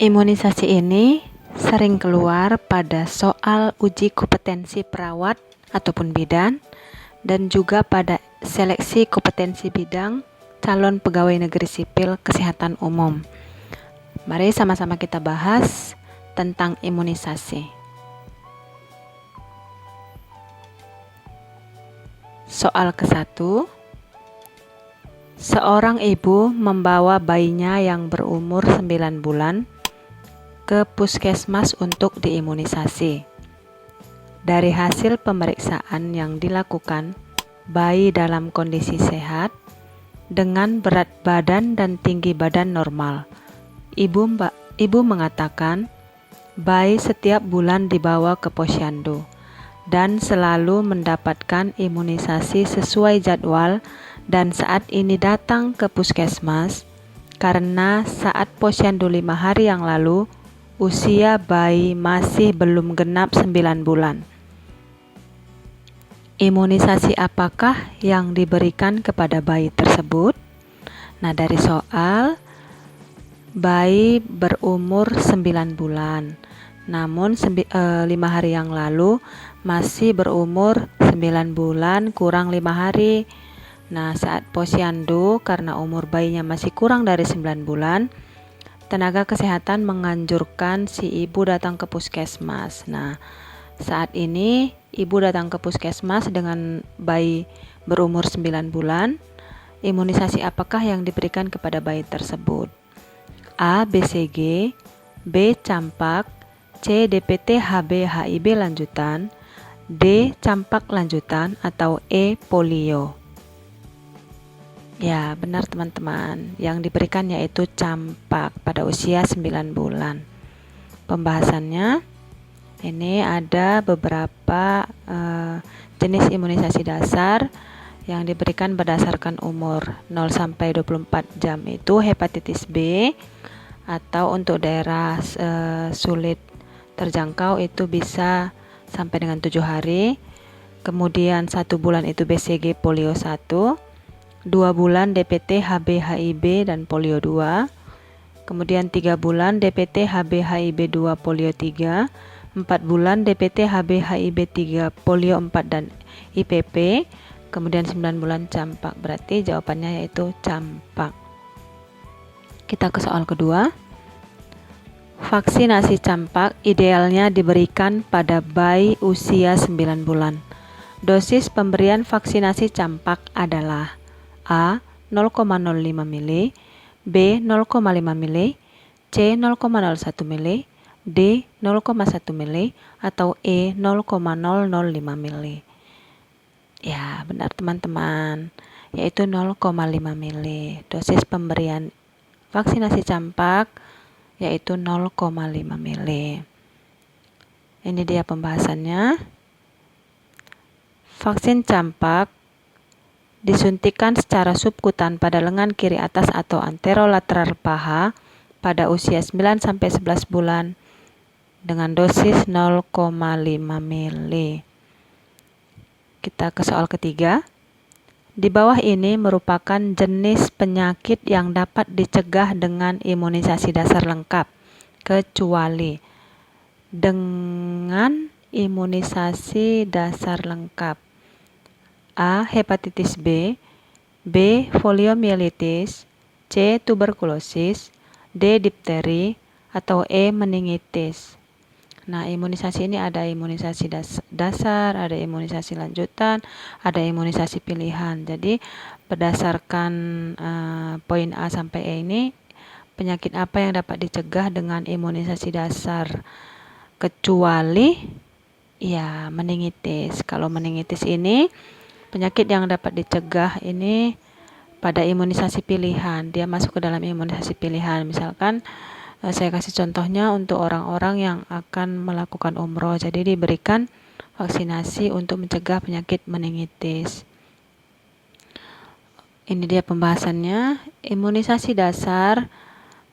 Imunisasi ini sering keluar pada soal uji kompetensi perawat ataupun bidan dan juga pada seleksi kompetensi bidang calon pegawai negeri sipil kesehatan umum. Mari sama-sama kita bahas tentang imunisasi. Soal ke-1. Seorang ibu membawa bayinya yang berumur 9 bulan ke puskesmas untuk diimunisasi. Dari hasil pemeriksaan yang dilakukan, bayi dalam kondisi sehat dengan berat badan dan tinggi badan normal. Ibu mengatakan bayi setiap bulan dibawa ke posyandu dan selalu mendapatkan imunisasi sesuai jadwal, dan saat ini datang ke puskesmas karena saat posyandu 5 hari yang lalu usia bayi masih belum genap 9 bulan. Imunisasi apakah yang diberikan kepada bayi tersebut? Nah, dari soal, bayi berumur 9 bulan, namun 5 hari yang lalu masih berumur 9 bulan kurang 5 hari. Nah, saat posyandu karena umur bayinya masih kurang dari 9 bulan, tenaga kesehatan menganjurkan si ibu datang ke puskesmas. Nah, saat ini ibu datang ke puskesmas dengan bayi berumur 9 bulan. Imunisasi apakah yang diberikan kepada bayi tersebut? A. BCG, B. Campak, C. DPT HB HIB lanjutan, D. Campak lanjutan, atau E. Polio. Ya, benar teman-teman. Yang diberikan yaitu campak pada usia 9 bulan. Pembahasannya, ini ada beberapa jenis imunisasi dasar yang diberikan berdasarkan umur 0 sampai 24 jam itu hepatitis B, atau untuk daerah sulit terjangkau itu bisa sampai dengan 7 hari. Kemudian 1 bulan itu BCG polio 1, 2 bulan DPT HB HIB dan polio 2, kemudian 3 bulan DPT HB HIB 2 polio 3, 4 bulan DPT HB HIB 3 polio 4 dan IPP, kemudian 9 bulan campak. Berarti jawabannya yaitu campak. Kita ke soal kedua. Vaksinasi campak idealnya diberikan pada bayi usia 9 bulan. Dosis pemberian vaksinasi campak adalah A. 0,05 mili, B. 0,5 mili, C. 0,01 mili, D. 0,1 mili, atau E. 0,005 mili. Ya, benar teman-teman, yaitu 0,5 mili. Dosis pemberian vaksinasi campak yaitu 0,5 mili. Ini dia pembahasannya. Vaksin campak disuntikan secara subkutan pada lengan kiri atas atau anterolateral paha pada usia 9 sampai 11 bulan dengan dosis 0,5 mili. Kita ke soal ketiga. Di bawah ini merupakan jenis penyakit yang dapat dicegah dengan imunisasi dasar lengkap, kecuali dengan imunisasi dasar lengkap. A. Hepatitis B, B. Poliomielitis, C. Tuberkulosis, D. Difteri, atau E. Meningitis. Nah, imunisasi ini ada imunisasi dasar, ada imunisasi lanjutan, ada imunisasi pilihan. Jadi, berdasarkan poin A sampai E ini, penyakit apa yang dapat dicegah dengan imunisasi dasar? Kecuali, ya, meningitis. Kalau meningitis ini, penyakit yang dapat dicegah ini pada imunisasi pilihan. Dia masuk ke dalam imunisasi pilihan. Misalkan, saya kasih contohnya untuk orang-orang yang akan melakukan umroh. Jadi diberikan vaksinasi untuk mencegah penyakit meningitis. Ini dia pembahasannya. Imunisasi dasar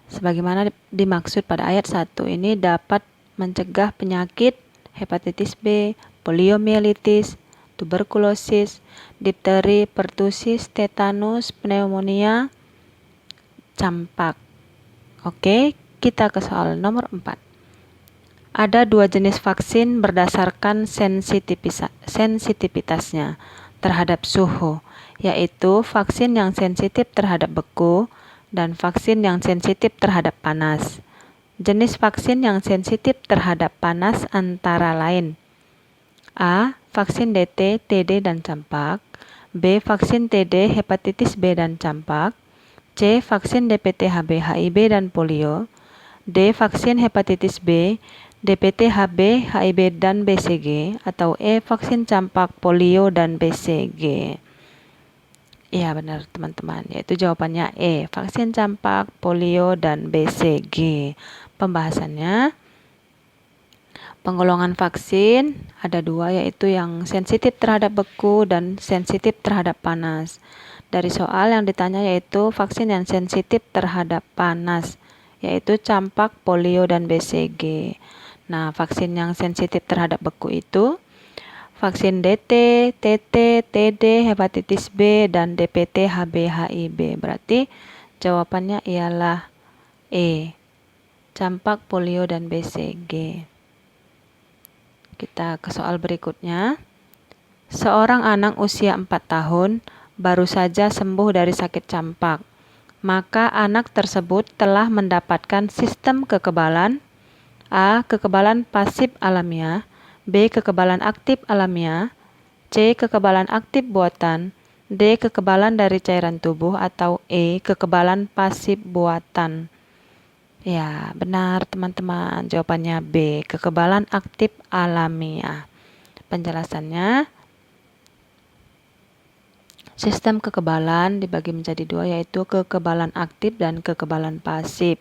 sebagaimana dimaksud pada ayat 1 ini dapat mencegah penyakit hepatitis B, poliomielitis, tuberkulosis, difteri, pertusis, tetanus, pneumonia, campak. Oke, Kita ke soal nomor 4. Ada 2 jenis vaksin berdasarkan sensitivitasnya terhadap suhu, yaitu vaksin yang sensitif terhadap beku dan vaksin yang sensitif terhadap panas. Jenis vaksin yang sensitif terhadap panas antara lain: A. Vaksin DT, TD, dan campak. B. Vaksin TD, hepatitis B dan campak. C. Vaksin DPT HB, HIV, dan polio. D. Vaksin hepatitis B, DPT HB, HIV, dan BCG. Atau E. Vaksin campak, polio, dan BCG. Iya benar teman-teman, yaitu jawabannya E. Vaksin campak, polio, dan BCG. Pembahasannya, penggolongan vaksin ada 2, yaitu yang sensitif terhadap beku dan sensitif terhadap panas. Dari soal yang ditanya yaitu vaksin yang sensitif terhadap panas, yaitu campak, polio, dan BCG. Nah, vaksin yang sensitif terhadap beku itu vaksin DT, TT, TD, hepatitis B, dan DPT HB, HIV. Berarti jawabannya ialah E. Campak, polio, dan BCG. Kita ke soal berikutnya. Seorang anak usia 4 tahun baru saja sembuh dari sakit campak. Maka anak tersebut telah mendapatkan sistem kekebalan: A. Kekebalan pasif alamiah, B. Kekebalan aktif alamiah, C. Kekebalan aktif buatan, D. Kekebalan dari cairan tubuh, atau E. Kekebalan pasif buatan. Ya, benar teman-teman. Jawabannya B. Kekebalan aktif alamiah. Penjelasannya, sistem kekebalan dibagi menjadi 2, yaitu kekebalan aktif dan kekebalan pasif.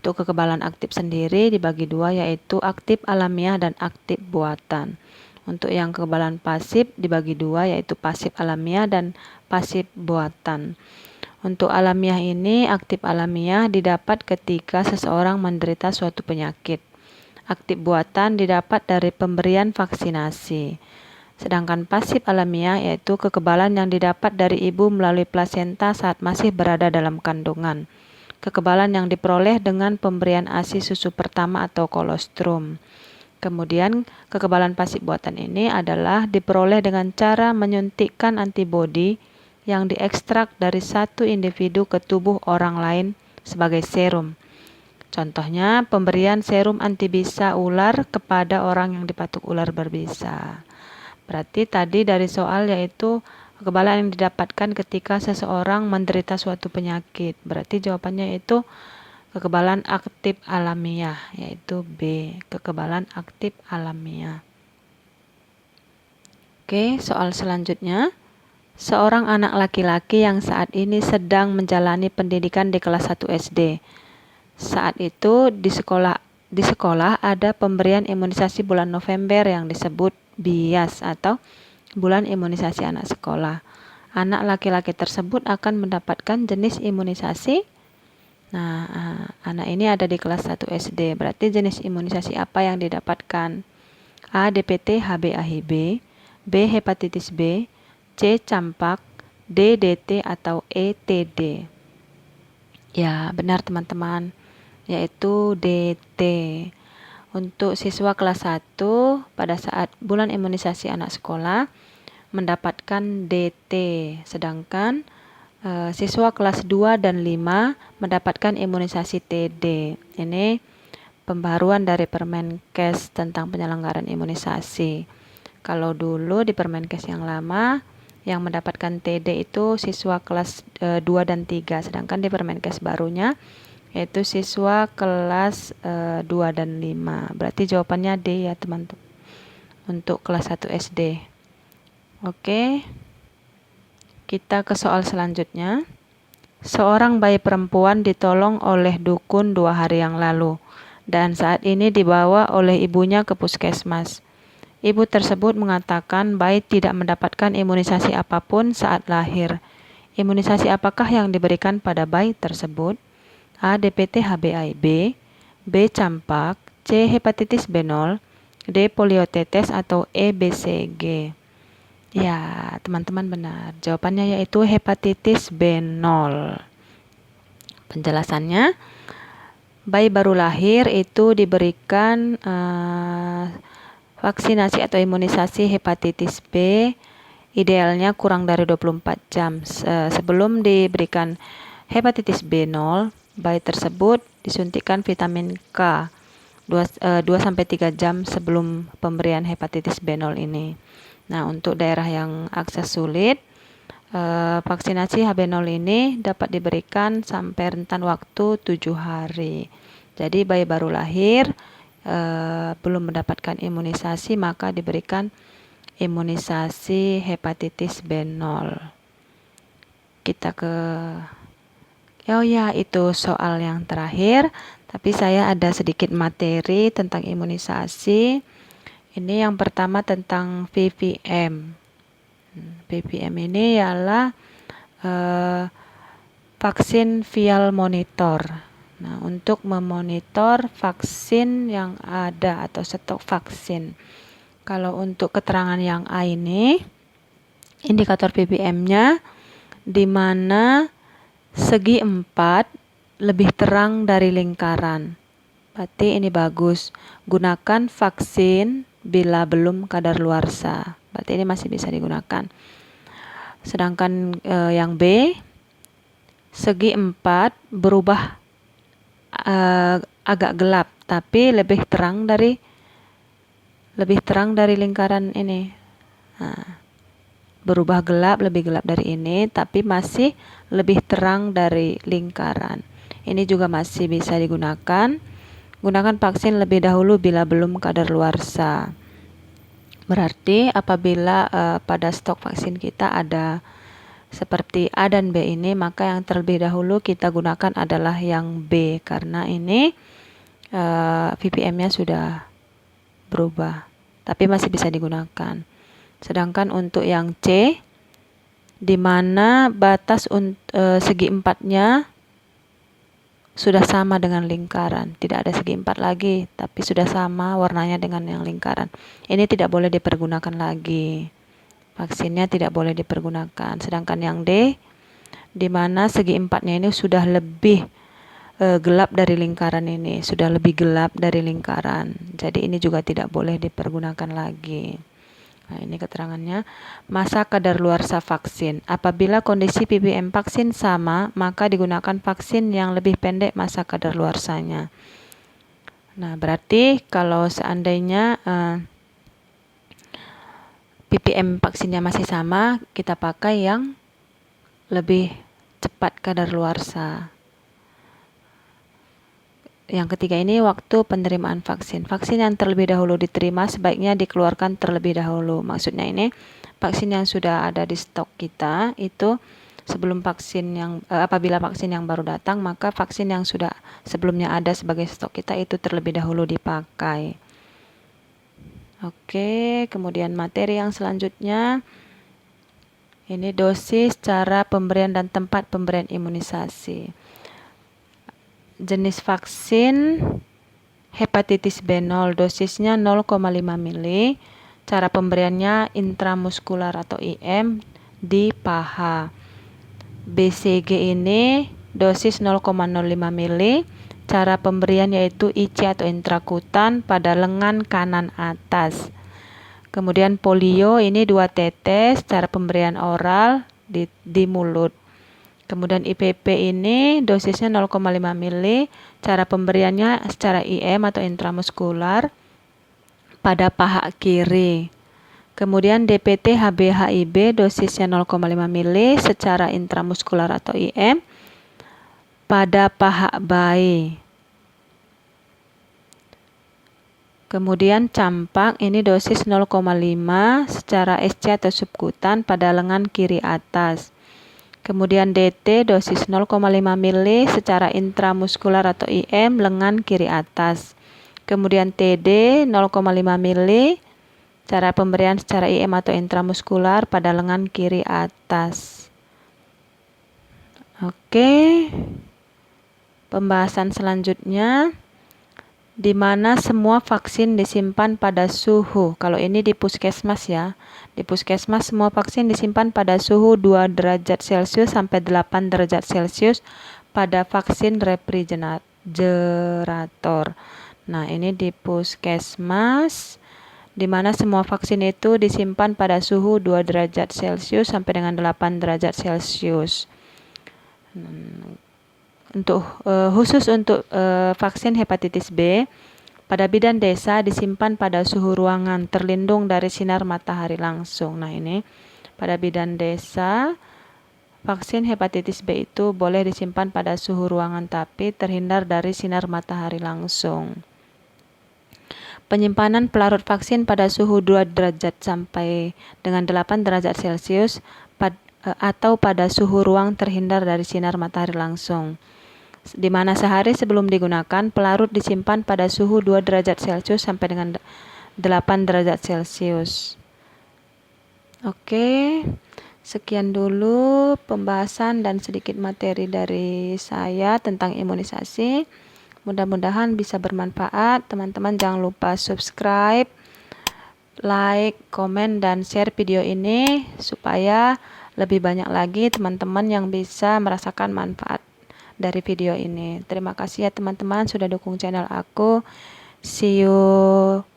Untuk kekebalan aktif sendiri dibagi 2, yaitu aktif alamiah dan aktif buatan. Untuk yang kekebalan pasif dibagi 2, yaitu pasif alamiah dan pasif buatan. Untuk alamiah ini, aktif alamiah didapat ketika seseorang menderita suatu penyakit. Aktif buatan didapat dari pemberian vaksinasi. Sedangkan pasif alamiah yaitu kekebalan yang didapat dari ibu melalui plasenta saat masih berada dalam kandungan. Kekebalan yang diperoleh dengan pemberian ASI susu pertama atau kolostrum. Kemudian kekebalan pasif buatan ini adalah diperoleh dengan cara menyuntikkan antibodi yang diekstrak dari satu individu ke tubuh orang lain sebagai serum. Contohnya, pemberian serum antibisa ular kepada orang yang dipatuk ular berbisa. Berarti tadi dari soal yaitu kekebalan yang didapatkan ketika seseorang menderita suatu penyakit. Berarti jawabannya itu kekebalan aktif alamiah, yaitu B. Kekebalan aktif alamiah. Oke, soal selanjutnya. Seorang anak laki-laki yang saat ini sedang menjalani pendidikan di kelas 1 SD. Saat itu di sekolah ada pemberian imunisasi bulan November yang disebut BIAS atau bulan imunisasi anak sekolah. Anak laki-laki tersebut akan mendapatkan jenis imunisasi. Nah, anak ini ada di kelas 1 SD. Berarti jenis imunisasi apa yang didapatkan? A. DPT HB HIV, B. hepatitis B, C. campak, D. DT, atau E. TD. Ya, benar teman-teman, yaitu DT. Untuk siswa kelas 1 pada saat bulan imunisasi anak sekolah mendapatkan DT, sedangkan siswa kelas 2 dan 5 mendapatkan imunisasi TD. Ini pembaruan dari Permenkes tentang penyelenggaraan imunisasi. Kalau dulu di Permenkes yang lama, yang mendapatkan TD itu siswa kelas 2 dan 3, sedangkan di Permenkes barunya yaitu siswa kelas 2 dan 5. Berarti jawabannya D ya teman-teman untuk kelas 1 SD. Oke, kita ke soal selanjutnya. Seorang bayi perempuan ditolong oleh dukun 2 hari yang lalu dan saat ini dibawa oleh ibunya ke puskesmas. Ibu tersebut mengatakan bayi tidak mendapatkan imunisasi apapun saat lahir. Imunisasi apakah yang diberikan pada bayi tersebut? A. DPT HB/IB, B. campak, C. hepatitis B0, D. poliotetes, atau E. BCG. Ya, teman-teman benar. Jawabannya yaitu hepatitis B0. Penjelasannya, bayi baru lahir itu diberikan vaksinasi atau imunisasi hepatitis B, idealnya kurang dari 24 jam sebelum diberikan hepatitis B0. Bayi tersebut disuntikkan vitamin K 2-3 jam sebelum pemberian hepatitis B0 ini. Nah, untuk daerah yang akses sulit, vaksinasi HB0 ini dapat diberikan sampai rentan waktu 7 hari. Jadi bayi baru lahir belum mendapatkan imunisasi, maka diberikan imunisasi hepatitis B0. Kita ke itu soal yang terakhir, tapi saya ada sedikit materi tentang imunisasi. Ini yang pertama tentang VVM. VVM ini ialah vaksin vial monitor. Nah, untuk memonitor vaksin yang ada atau stok vaksin. Kalau untuk keterangan yang A ini, indikator VVM-nya di mana segi 4 lebih terang dari lingkaran. Berarti ini bagus. Gunakan vaksin bila belum kadaluarsa. Berarti ini masih bisa digunakan. Sedangkan yang B, segi 4 berubah agak gelap, tapi lebih terang dari lingkaran ini. Nah, berubah gelap, lebih gelap dari ini, tapi masih lebih terang dari lingkaran. Ini juga masih bisa digunakan. Gunakan vaksin lebih dahulu bila belum kadaluarsa. Berarti apabila pada stok vaksin kita ada seperti A dan B ini, maka yang terlebih dahulu kita gunakan adalah yang B, karena ini VVM-nya sudah berubah, tapi masih bisa digunakan. Sedangkan untuk yang C, di mana batas segi 4-nya sudah sama dengan lingkaran, tidak ada segi 4 lagi, tapi sudah sama warnanya dengan yang lingkaran. Ini tidak boleh dipergunakan lagi. Vaksinnya tidak boleh dipergunakan. Sedangkan yang D, di mana segi 4-nya ini sudah lebih gelap dari lingkaran ini, sudah lebih gelap dari lingkaran. Jadi ini juga tidak boleh dipergunakan lagi. Nah, ini keterangannya. Masa kadaluarsa vaksin. Apabila kondisi VVM vaksin sama, maka digunakan vaksin yang lebih pendek masa kadaluarsanya. Nah, berarti kalau seandainya VVM vaksinnya masih sama, kita pakai yang lebih cepat kadaluarsa. Yang ketiga ini waktu penerimaan vaksin. Vaksin yang terlebih dahulu diterima sebaiknya dikeluarkan terlebih dahulu. Maksudnya ini vaksin yang sudah ada di stok kita itu sebelum vaksin apabila vaksin yang baru datang, maka vaksin yang sudah sebelumnya ada sebagai stok kita itu terlebih dahulu dipakai. Oke, kemudian materi yang selanjutnya ini dosis, cara pemberian dan tempat pemberian imunisasi. Jenis vaksin hepatitis B0, dosisnya 0,5 mili, cara pemberiannya intramuskular atau IM di paha. BCG ini dosis 0,05 mili, cara pemberian yaitu IC atau intrakutan pada lengan kanan atas. Kemudian polio ini 2 tetes, cara pemberian oral di mulut. Kemudian IPP ini dosisnya 0,5 mili, cara pemberiannya secara IM atau intramuskular pada paha kiri. Kemudian DPT HB-HIB dosisnya 0,5 mili secara intramuskular atau IM pada paha bayi. Kemudian campak ini dosis 0,5 secara SC atau subkutan pada lengan kiri atas. Kemudian DT dosis 0,5 mili secara intramuskular atau IM lengan kiri atas. Kemudian TD 0,5 mili cara pemberian secara IM atau intramuskular pada lengan kiri atas. Oke. Pembahasan selanjutnya di mana semua vaksin disimpan pada suhu. Kalau ini di puskesmas ya. Di puskesmas semua vaksin disimpan pada suhu 2 derajat Celcius sampai 8 derajat Celcius pada vaksin refrigerator. Nah, ini di puskesmas, di mana semua vaksin itu disimpan pada suhu 2 derajat Celcius sampai dengan 8 derajat Celcius. Khusus untuk vaksin hepatitis B, pada bidan desa disimpan pada suhu ruangan terlindung dari sinar matahari langsung. Nah, ini pada bidan desa, vaksin hepatitis B itu boleh disimpan pada suhu ruangan tapi terhindar dari sinar matahari langsung. Penyimpanan pelarut vaksin pada suhu 2 derajat sampai dengan 8 derajat Celcius atau pada suhu ruang terhindar dari sinar matahari langsung, di mana sehari sebelum digunakan, pelarut disimpan pada suhu 2 derajat Celcius sampai dengan 8 derajat Celcius. Oke, sekian dulu pembahasan dan sedikit materi dari saya tentang imunisasi. Mudah-mudahan bisa bermanfaat. Teman-teman jangan lupa subscribe, like, komen, dan share video ini supaya lebih banyak lagi teman-teman yang bisa merasakan manfaat dari video ini. Terima kasih ya teman-teman sudah dukung channel aku. See you